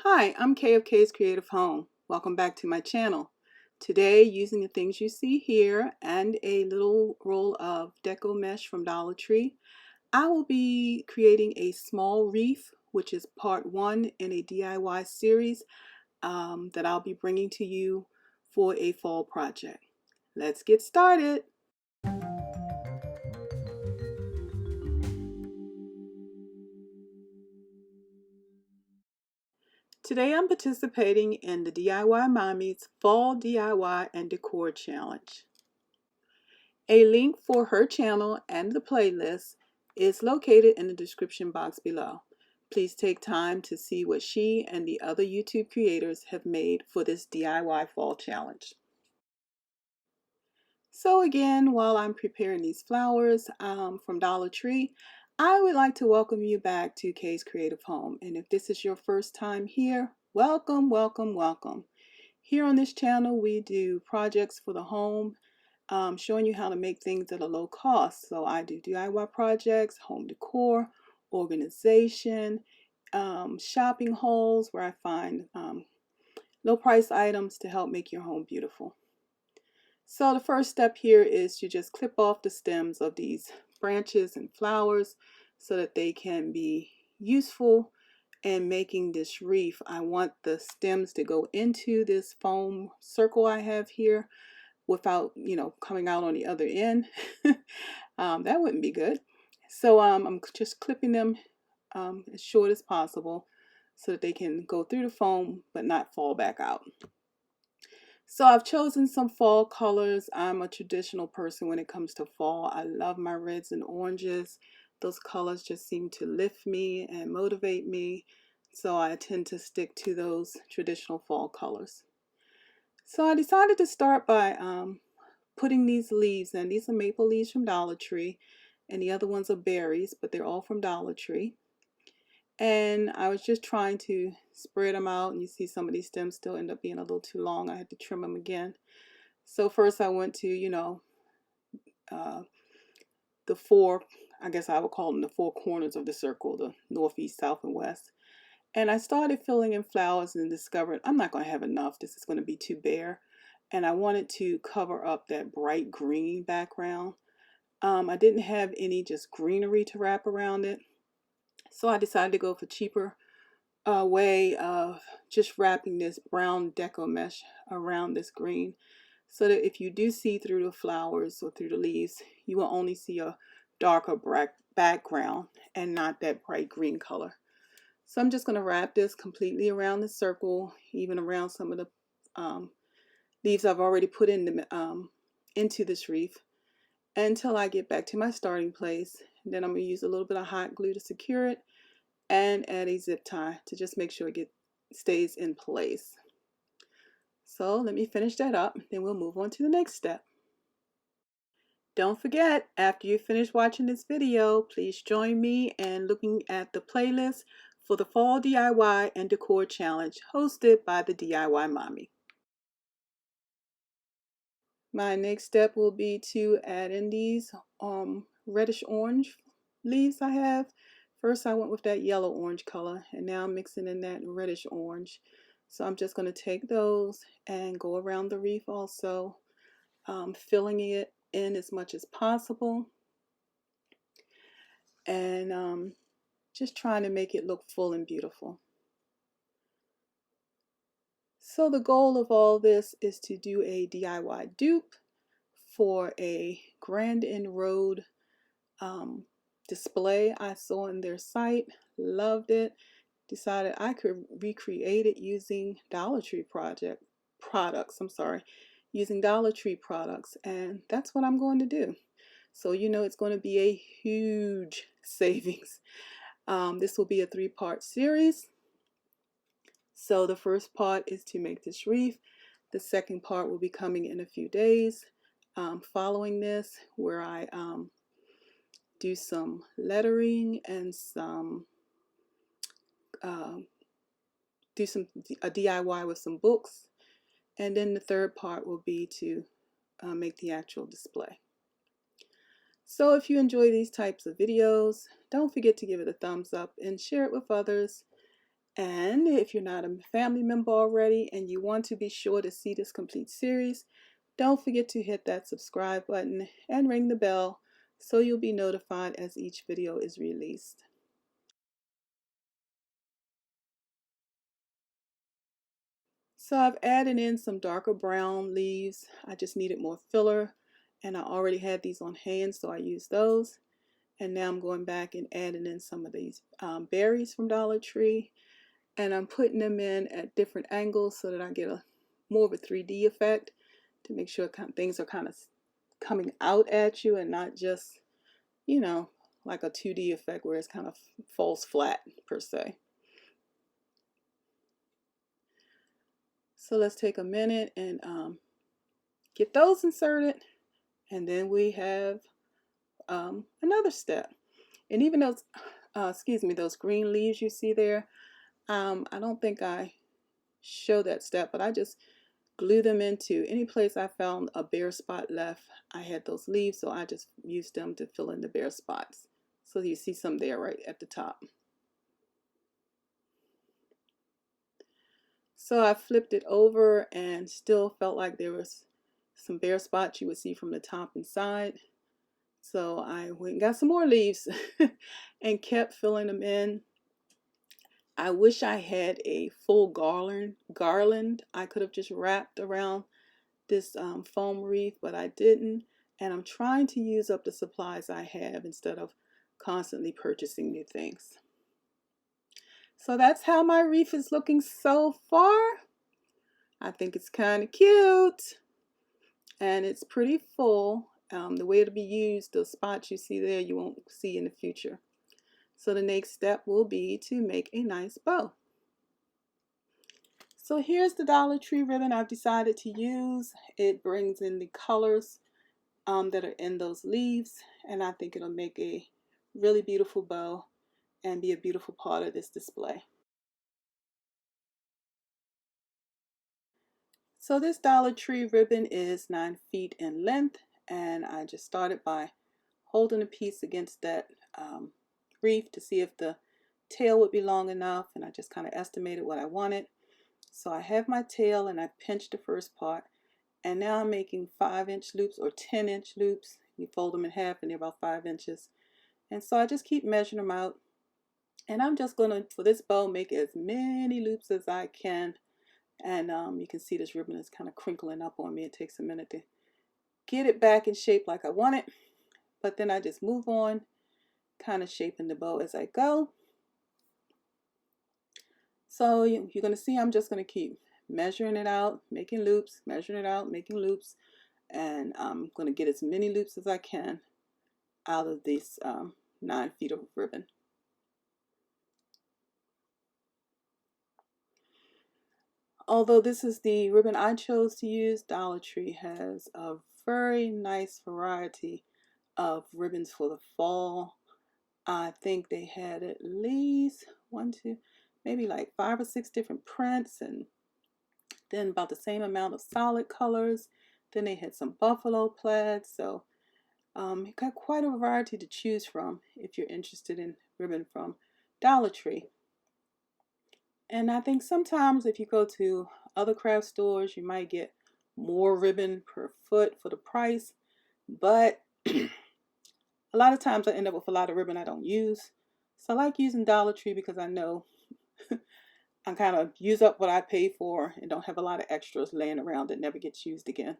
Hi, I'm Kay of Kay's Creative Home. Welcome back to my channel. Today, using the things you see here and a little roll of deco mesh from Dollar Tree, I will be creating a small wreath, which is part one in a DIY series that I'll be bringing to you for a fall project. Let's get started. Today I'm participating in the DIY Mommy's Fall DIY and Decor Challenge. A link for her channel and the playlist is located in the description box below. Please take time to see what she and the other YouTube creators have made for this DIY fall challenge. So again, while I'm preparing these flowers from Dollar Tree, I would like to welcome you back to Kay's Creative Home. And if this is your first time here, welcome, welcome, welcome. Here on this channel, we do projects for the home, showing you how to make things at a low cost. So I do DIY projects, home decor, organization, shopping hauls where I find low price items to help make your home beautiful. So the first step here is to just clip off the stems of these branches and flowers so that they can be useful in making this wreath. I want the stems to go into this foam circle I have here without, coming out on the other end. That wouldn't be good. So I'm just clipping them as short as possible so that they can go through the foam but not fall back out. So I've chosen some fall colors. I'm a traditional person when it comes to fall. I love my reds and oranges. Those colors just seem to lift me and motivate me. So I tend to stick to those traditional fall colors. So I decided to start by putting these leaves in. These are maple leaves from Dollar Tree, and the other ones are berries, but they're all from Dollar Tree. And I was just trying to spread them out, and you see some of these stems still end up being a little too long. I had to trim them again. So first I went to, the four, I guess I would call them the four corners of the circle, the north, east, south, and west. And I started filling in flowers and discovered I'm not going to have enough. This is going to be too bare. And I wanted to cover up that bright green background. I didn't have any just greenery to wrap around it. So I decided to go for cheaper way of just wrapping this brown deco mesh around this green, so that if you do see through the flowers or through the leaves, you will only see a darker background and not that bright green color. So I'm just going to wrap this completely around the circle, even around some of the leaves I've already put into this wreath, until I get back to my starting place. Then I'm going to use a little bit of hot glue to secure it and add a zip tie to just make sure it stays in place. So let me finish that up, then we'll move on to the next step. Don't forget, after you finish watching this video, please join me in looking at the playlist for the Fall DIY and Decor Challenge hosted by the DIY Mommy. My next step will be to add in these reddish orange leaves I have. First I went with that yellow orange color, and now I'm mixing in that reddish orange. So I'm just going to take those and go around the wreath also, filling it in as much as possible, and just trying to make it look full and beautiful. So the goal of all this is to do a DIY dupe for a Grandinraod display I saw in their site. Loved it. Decided I could recreate it using Dollar Tree products. Using Dollar Tree products, and that's what I'm going to do. So it's going to be a huge savings. This will be a 3-part series. So the first part is to make this wreath. The second part will be coming in a few days following this, where I do some lettering and do a DIY with some books. And then the third part will be to make the actual display. So if you enjoy these types of videos, don't forget to give it a thumbs up and share it with others. And if you're not a family member already and you want to be sure to see this complete series, don't forget to hit that subscribe button and ring the bell so you'll be notified as each video is released. So I've added in some darker brown leaves. I just needed more filler and I already had these on hand, so I used those. And now I'm going back and adding in some of these berries from Dollar Tree, and I'm putting them in at different angles so that I get a more of a 3D effect to make sure things are kind of coming out at you and not just, you know, like a 2D effect where it's kind of falls flat per se. So let's take a minute and get those inserted, and then we have another step. And even those, excuse me, those green leaves you see there, I don't think I show that step, but I just glue them into any place I found a bare spot left. I had those leaves, so I just used them to fill in the bare spots. So you see some there right at the top. So I flipped it over and still felt like there was some bare spots you would see from the top and side. So I went and got some more leaves and kept filling them in. I wish I had a full garland I could have just wrapped around this foam wreath, but I didn't. And I'm trying to use up the supplies I have instead of constantly purchasing new things. So that's how my wreath is looking so far. I think it's kind of cute and it's pretty full. The way it'll be used, the spots you see there, you won't see in the future. So the next step will be to make a nice bow. So here's the Dollar Tree ribbon I've decided to use. It brings in the colors that are in those leaves, and I think it'll make a really beautiful bow and be a beautiful part of this display. So this Dollar Tree ribbon is 9 feet in length, and I just started by holding a piece against that wreath to see if the tail would be long enough, and I just kind of estimated what I wanted. So I have my tail and I pinched the first part, and now I'm making 5-inch loops or 10-inch loops. You fold them in half and they're about 5 inches. And so I just keep measuring them out, and I'm just going to, for this bow, make as many loops as I can. And you can see this ribbon is kind of crinkling up on me. It takes a minute to get it back in shape like I want it, but then I just move on, kind of shaping the bow as I go. So you're going to see I'm just going to keep measuring it out, making loops, measuring it out, making loops, and I'm going to get as many loops as I can out of this 9 feet of ribbon. Although this is the ribbon I chose to use, Dollar Tree has a very nice variety of ribbons for the fall. I think they had at least maybe like 5 or 6 different prints, and then about the same amount of solid colors. Then they had some buffalo plaid, so you got quite a variety to choose from if you're interested in ribbon from Dollar Tree. And I think sometimes if you go to other craft stores, you might get more ribbon per foot for the price, but a lot of times I end up with a lot of ribbon I don't use. So I like using Dollar Tree because I know I kind of use up what I pay for and don't have a lot of extras laying around that never gets used again.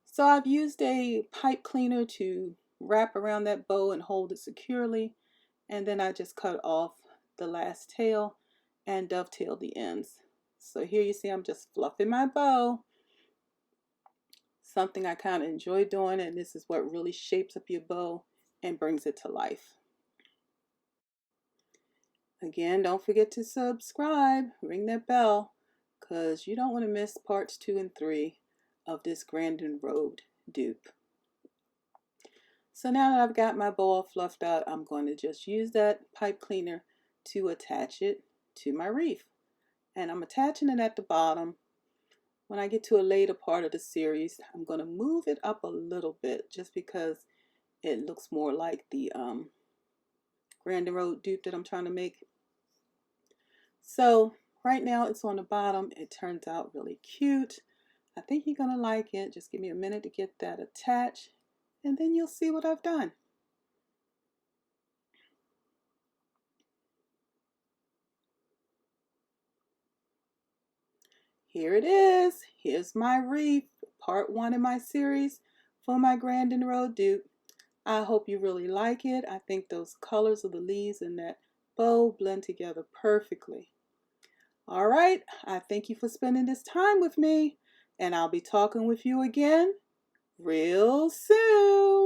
So I've used a pipe cleaner to wrap around that bow and hold it securely, and then I just cut off the last tail and dovetail the ends. So here you see I'm just fluffing my bow, something I kind of enjoy doing, and this is what really shapes up your bow and brings it to life. Again, don't forget to subscribe, ring that bell, because you don't want to miss parts 2 and 3 of this Grandinraod dupe. So now that I've got my bow all fluffed out, I'm going to just use that pipe cleaner to attach it to my wreath. And I'm attaching it at the bottom. When I get to a later part of the series, I'm going to move it up a little bit just because it looks more like the GrandinRoad dupe that I'm trying to make. So right now it's on the bottom. It turns out really cute. I think you're going to like it. Just give me a minute to get that attached, and then you'll see what I've done. Here it is. Here's my wreath, part 1 in my series for my Grandinraod Dupe. I hope you really like it. I think those colors of the leaves and that bow blend together perfectly. All right, I thank you for spending this time with me, and I'll be talking with you again real soon.